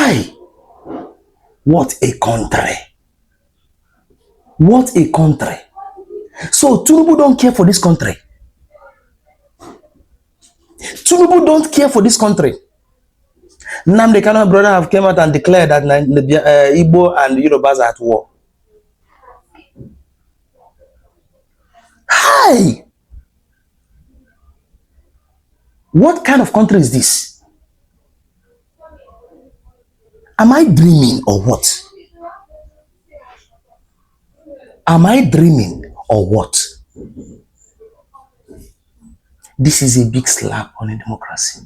Hi! What a country. What a country. So Tinubu don't care for this country. Tinubu don't care for this country. Nnamdi Kanu brother have came out and declared that Igbo and Yorubas are at war. Hi! What kind of country is this? Am I dreaming or what? Am I dreaming or what? This is a big slap on a democracy.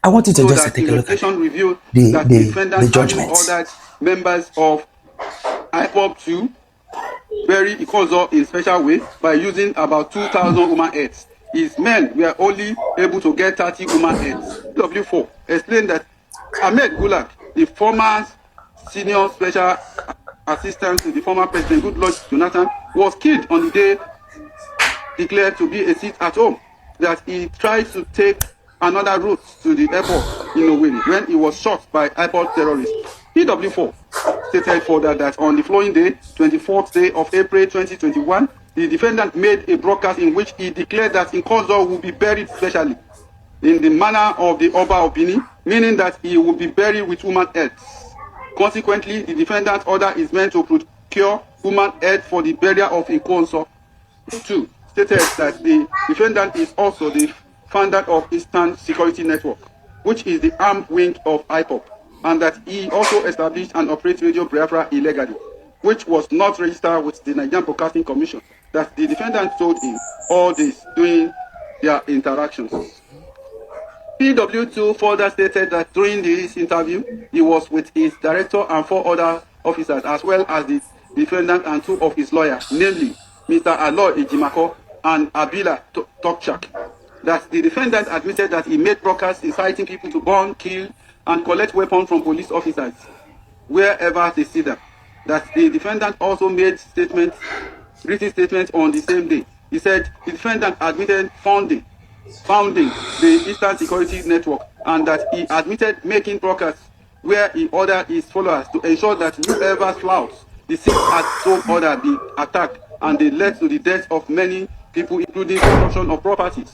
I want you to just take a look at the judgments. Ordered members of IPOB to bury Ikozo in special way by using about 2,000 human heads. His men were only able to get 30 human heads. W4 explained that Ahmed Gulak, the former senior special assistant to the former president Goodluck Jonathan, was killed on the day declared to be a seat at home. That he tried to take another route to the airport in Owerri when he was shot by IPOB terrorists. PW4 stated further that on the following day, 24th day of April 2021, the defendant made a broadcast in which he declared that Ikozo will be buried specially in the manner of the Oba of Benin, meaning that he will be buried with human heads. Consequently, the defendant order is meant to procure human head for the burial of Ikozo. 2 stated that the defendant is also the founder of Eastern Security Network, which is the armed wing of IPOB, and that he also established and operates Radio Biafra illegally, which was not registered with the Nigerian Broadcasting Commission, that the defendant told him all this during their interactions. PW2 further stated that during this interview, he was with his director and 4 other officers, as well as the defendant and 2 of his lawyers, namely Mr. Aloy Ejimako and Abila Tokchak. That the defendant admitted that he made broadcasts inciting people to burn, kill, and collect weapons from police officers wherever they see them. That the defendant also made written statements on the same day. He said the defendant admitted founding the Eastern Security Network, and that he admitted making broadcasts where he ordered his followers to ensure that whoever flouts the 6 at home order be attacked, and they led to the death of many people, including destruction of properties.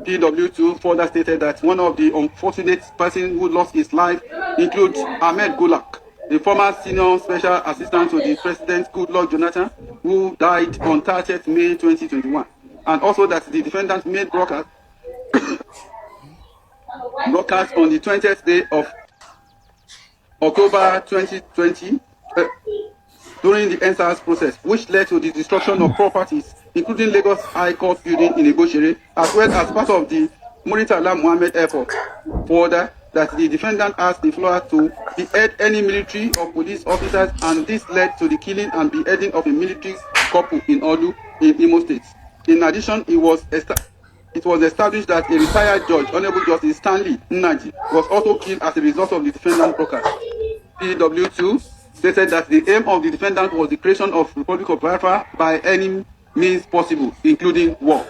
PW2 further stated that one of the unfortunate persons who lost his life includes Ahmed Gulak, the former senior special assistant to the president Goodluck Jonathan, who died on 30th May 2021. And also that the defendant made broadcast on the 20th day of October 2020 during the NSAS process, which led to the destruction of properties, including Lagos High Court building in Igoshere, as well as part of the Muritala Mohammed Airport. Further, that the defendant asked the floor to behead any military or police officers, and this led to the killing and beheading of a military couple in Olu, in Imo State. In addition, it was established that a retired judge, Honorable Justice Stanley Nnaji, was also killed as a result of the defendant's broadcast. PW2 stated that the aim of the defendant was the creation of Republic of Biafra by any means possible, including war.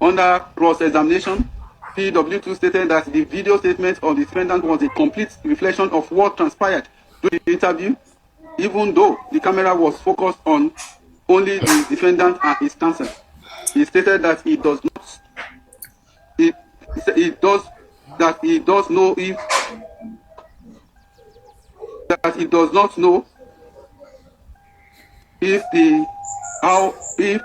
Under cross-examination, PW2 stated that the video statement of the defendant was a complete reflection of what transpired during the interview, even though the camera was focused on only the defendant and his counsel. He stated that he does not know if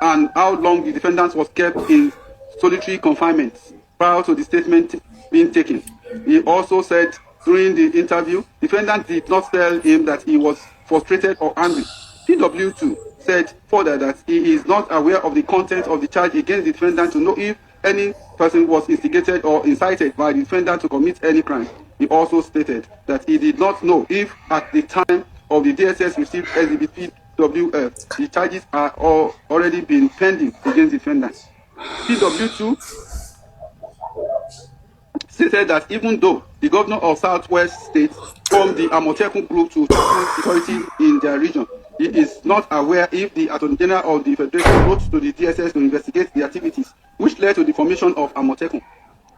and how long the defendant was kept in solitary confinement prior to the statement being taken. He also said during the interview, the defendant did not tell him that he was frustrated or angry. PW2 said further that he is not aware of the content of the charge against the defendant to know if any person was instigated or incited by the defendant to commit any crime. He also stated that he did not know if at the time of the DSS received exhibit PWF, the charges are already been pending against the defendant. PW2 stated that even though the governor of Southwest State formed the Amotekun group to strengthen security in their region, he is not aware if the Attorney General of the Federation wrote to the DSS to investigate the activities, which led to the formation of Amotekun.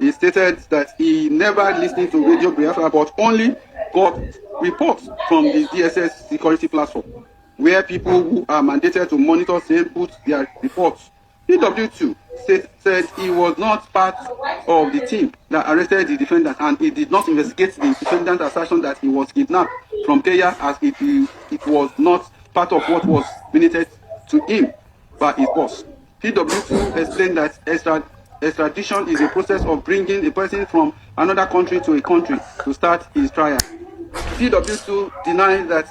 He stated that he never listened to Radio Biafra, but only got reports from the DSS security platform, where people who are mandated to monitor same put their reports. PW2 said he was not part of the team that arrested the defendant, and he did not investigate the defendant's assertion that he was kidnapped from Kenya, as it was not part of what was related to him by his boss. PW2 explained that extradition is a process of bringing a person from another country to a country to start his trial. PW2 denied that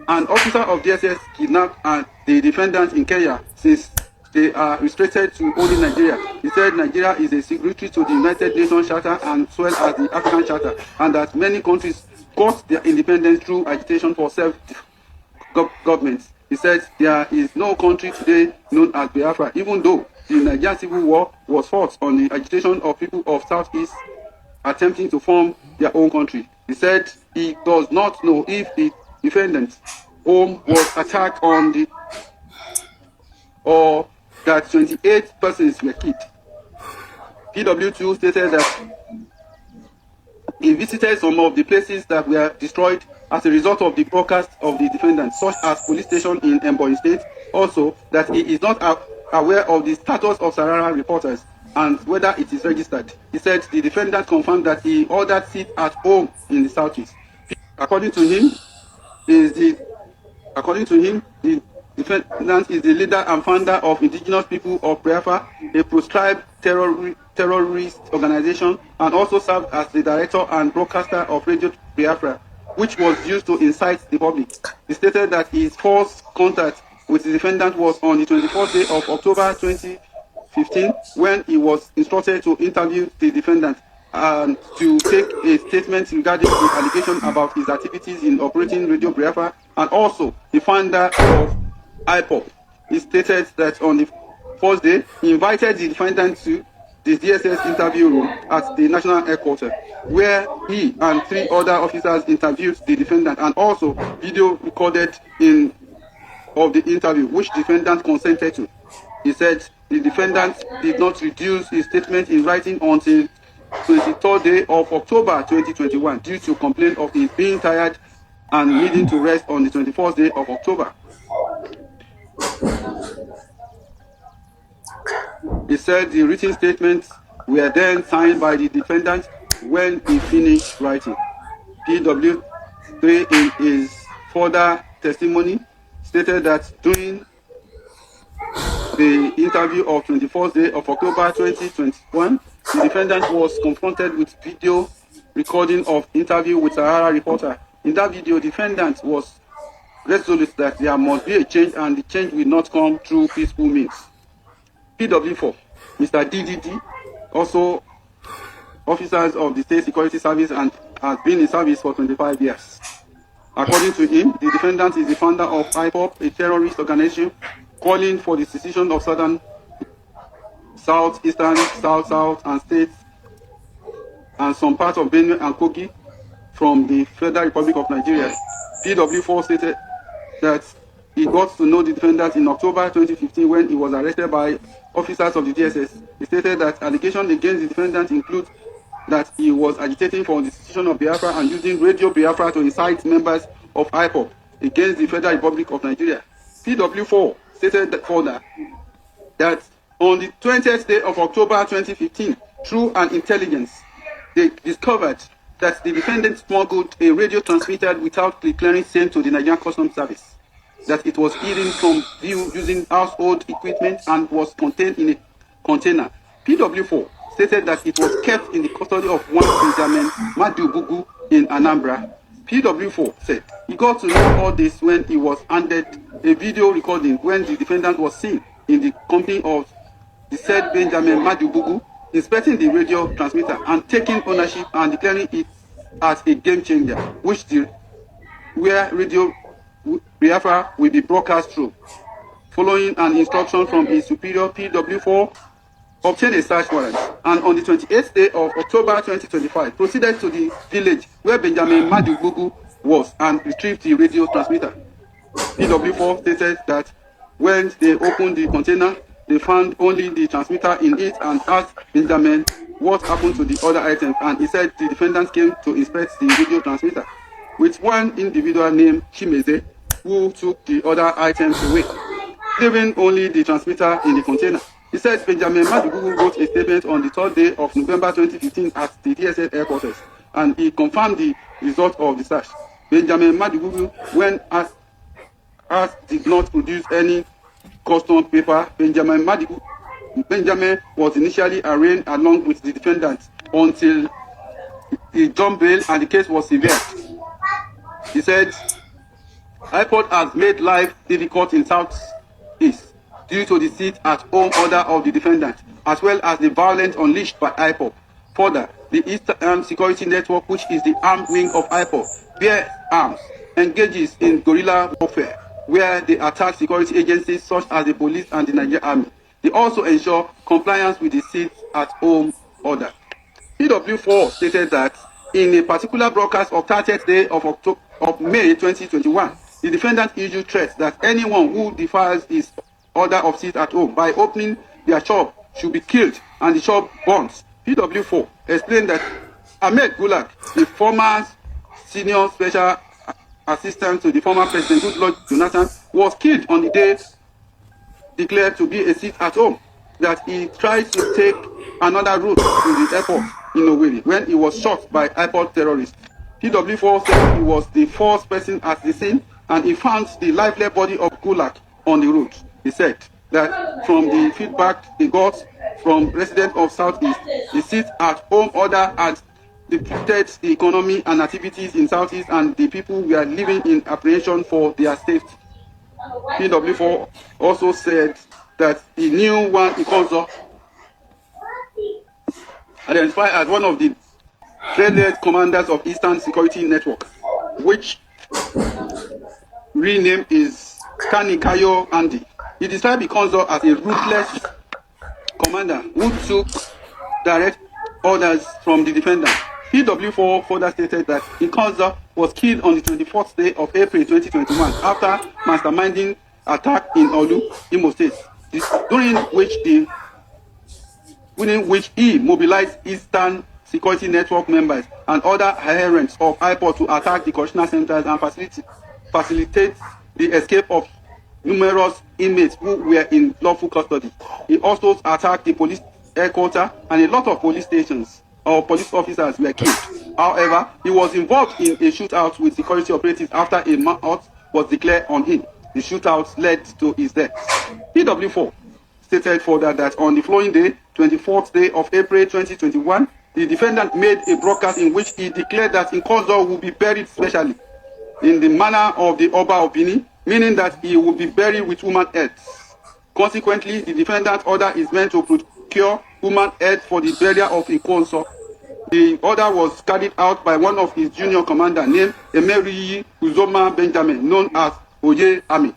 an officer of DSS kidnapped the defendant in Kenya, since they are restricted to only Nigeria. He said Nigeria is a signatory to the United Nations Charter as well as the African Charter, and that many countries got their independence through agitation for self-government. He said there is no country today known as Biafra, even though the Nigerian Civil War was fought on the agitation of people of Southeast attempting to form their own country. He said he does not know if the defendant's home was attacked on the or that 28 persons were killed. PW2 stated that he visited some of the places that were destroyed as a result of the broadcast of the defendant, such as police station in Ebonyi State. Also, that he is not aware of the status of Sarara reporters and whether it is registered. He said the defendant confirmed that he ordered seats at home in the southeast. According to him, the defendant is the leader and founder of Indigenous People of Biafra, a proscribed terrorist organization, and also served as the director and broadcaster of Radio Biafra, which was used to incite the public. He stated that his first contact with the defendant was on the 24th day of October 2015, when he was instructed to interview the defendant and to take a statement regarding the allegation about his activities in operating Radio Biafra, and also the founder of IPOP. He stated that on the first day, he invited the defendant to the DSS interview room at the national headquarters, where he and 3 other officers interviewed the defendant, and also video recorded of the interview, which defendant consented to. He said the defendant did not reduce his statement in writing until 23rd day of October 2021 due to complaint of his being tired and needing to rest on the 24th day of October. He said the written statements were then signed by the defendant when he finished writing. PW3 in his further testimony stated that during the interview of 24th day of October 2021, the defendant was confronted with video recording of interview with Sahara reporter. In that video, defendant was resolute that there must be a change, and the change will not come through peaceful means. PW4, Mr. DDD, also officers of the State Security Service and has been in service for 25 years. According to him, the defendant is the founder of IPOP, a terrorist organization calling for the secession of southern, southeastern, south, and states, and some parts of Benue and Kogi from the Federal Republic of Nigeria. PW4 stated that he got to know the defendant in October 2015 when he was arrested by officers of the DSS. He stated that allegations against the defendant include that he was agitating for the secession of Biafra and using Radio Biafra to incite members of IPOP against the Federal Republic of Nigeria. PW4 stated that further that on the 20th day of October 2015, through an intelligence, they discovered that the defendant smuggled a radio transmitter without declaring same to the Nigerian Customs Service, that it was hidden from view using household equipment and was contained in a container. PW4 stated that it was kept in the custody of one Benjamin Madubugu in Anambra. PW4 said he got to know all this when he was handed a video recording when the defendant was seen in the company of the said Benjamin Madubugu inspecting the radio transmitter and taking ownership and declaring it as a game changer, where Radio Biafra will be broadcast through. Following an instruction from his superior, PW4 obtained a search warrant, and on the 28th day of October 2025 proceeded to the village where Benjamin Madubugu was and retrieved the radio transmitter. PW4 stated that when they opened the container, they found only the transmitter in it and asked Benjamin what happened to the other items, and he said the defendants came to inspect the radio transmitter with one individual named Chimeze, who took the other items away, leaving only the transmitter in the container. He said Benjamin Madugu wrote a statement on the 3rd day of November 2015 at the DSS headquarters, and he confirmed the result of the search. Benjamin Madugu, when asked, did not produce any custom paper. Benjamin was initially arraigned along with the defendants until he jumped bail and the case was severed. He said, IPOD has made life difficult in Southeast due to the sit-at-home order of the defendant, as well as the violence unleashed by IPOD. Further, the Eastern Security Network, which is the armed wing of IPOD, bears arms, engages in guerrilla warfare, where they attack security agencies such as the police and the Nigerian army. They also ensure compliance with the sit-at-home order. PW4 stated that in a particular broadcast of 30th day of May 2021, the defendant issued threats that anyone who defies his order of sit-at-home by opening their shop should be killed and the shop burnt. PW4 explained that Ahmed Gulag, the former senior special assistant to the former president Goodluck Jonathan, was killed on the day declared to be a sit-at-home, that he tried to take another route to the airport in Owerri when he was shot by IPOD terrorists. PW4 said he was the first person at the scene and he found the lifeless body of Gulag on the road. He said that from the feedback he got from residents of Southeast, the sit-at-home order had depleted the economy and activities in Southeast, and the people were living in apprehension for their safety. PW4 also said that the new one Ikonzo, identified as one of the dreaded commanders of Eastern Security Network, which renamed is Kanikayo Andy. He described Ikonzo as a ruthless commander who took direct orders from the defendant. PW4 further stated that Ikonzo was killed on the 24th day of April 2021 after masterminding attack in Olu, Imo State, during which he mobilized Eastern Security Network members and other adherents of IPOD to attack the correctional centers and facilitate the escape of numerous inmates who were in lawful custody. He also attacked the police headquarters, and a lot of police stations or police officers were killed. However, he was involved in a shootout with security operatives after a manhunt was declared on him. The shootout led to his death. PW4 stated further that on the following day, 24th day of April 2021, the defendant made a broadcast in which he declared that Ikonzo would be buried specially in the manner of the Oba of Benin, meaning that he would be buried with human heads. Consequently, the defendant's order is meant to procure human heads for the burial of Ikonzo. The order was carried out by one of his junior commanders named Emery Uzoma Benjamin, known as Oye Ami.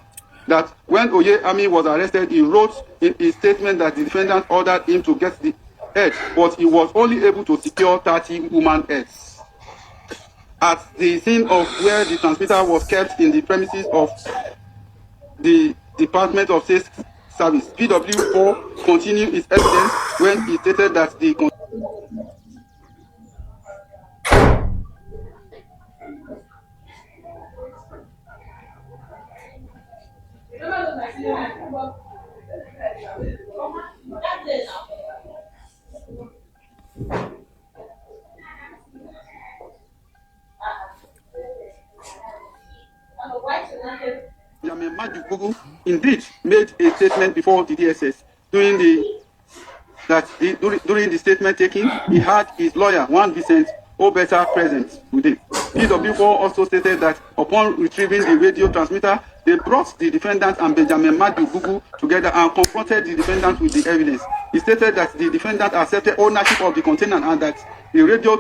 That when Oye Ami was arrested, he wrote in his statement that the defendant ordered him to get the head, but he was only able to secure 30 human heads. At the scene of where the transmitter was kept in the premises of the Department of State Service, PW4 continued its evidence when he stated that the Madugu indeed made a statement before the DSS. During the statement taking, he had his lawyer, Juan Vincent Obeta, present with him. PW4 also stated that upon retrieving the radio transmitter, they brought the defendant and Benjamin Madugu together and confronted the defendant with the evidence. He stated that the defendant accepted ownership of the container and that the radio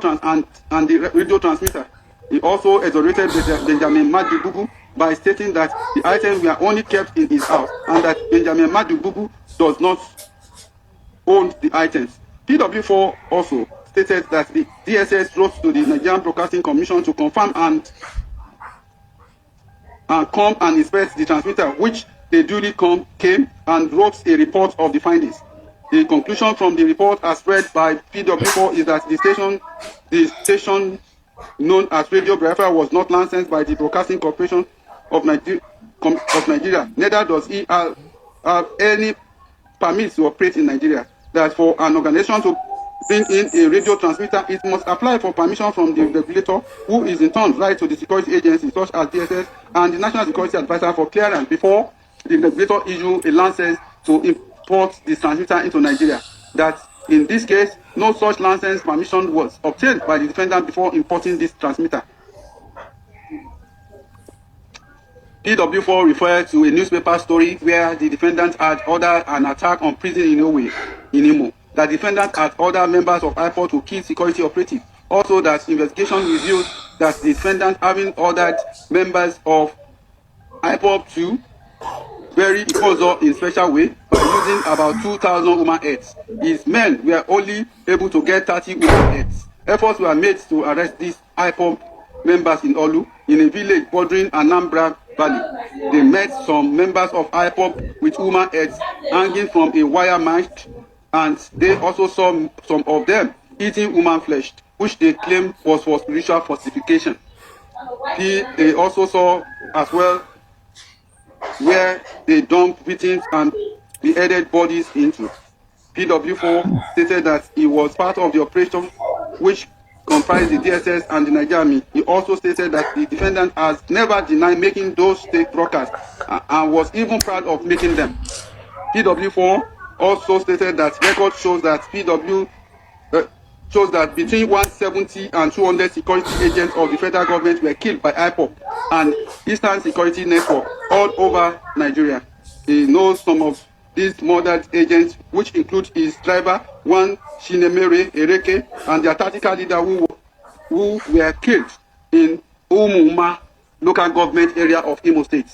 transmitter. He also exonerated Benjamin Madugu by stating that the items were only kept in his house and that Benjamin Madugu does not own the items. PW4 also stated that the DSS wrote to the Nigerian Broadcasting Commission to confirm and come and inspect the transmitter, which they duly came and wrote a report of the findings. The conclusion from the report as read by PW4 is that the station known as Radio Biafra was not licensed by the Broadcasting Corporation of Nigeria. Neither does he have any permits to operate in Nigeria. That for an organization to bring in a radio transmitter, it must apply for permission from the regulator, who is in turn right to the security agencies such as DSS and the National Security Advisor for clearance before the regulator issue a license to import the transmitter into Nigeria. That in this case, no such license permission was obtained by the defendant before importing this transmitter. PW4 referred to a newspaper story where the defendant had ordered an attack on prison in Inoue, in Imo. The defendant had ordered members of IPOD to kill security operatives. Also, that investigation revealed that the defendant having ordered members of IPOD to bury Ikozo in special way by using about 2,000 human heads. His men were only able to get 30 human heads. Efforts were made to arrest these IPOD members in Olu, in a village bordering Anambra Valley. They met some members of IPOD with human heads hanging from a wire mast, and they also saw some of them eating human flesh, which they claimed was for spiritual fortification. They also saw as well where they dumped victims and beheaded bodies into. PW4 stated that he was part of the operation which comprised the DSS and the Nigerian Army. He also stated that the defendant has never denied making those state broadcasts and was even proud of making them. PW4 also stated that record shows that shows that between 170 and 200 security agents of the federal government were killed by IPOB and Eastern Security Network all over Nigeria. He knows some of these murdered agents, which include his driver, one Shinemere Ereke, and their tactical leader who were killed in Umuma local government area of Imo State.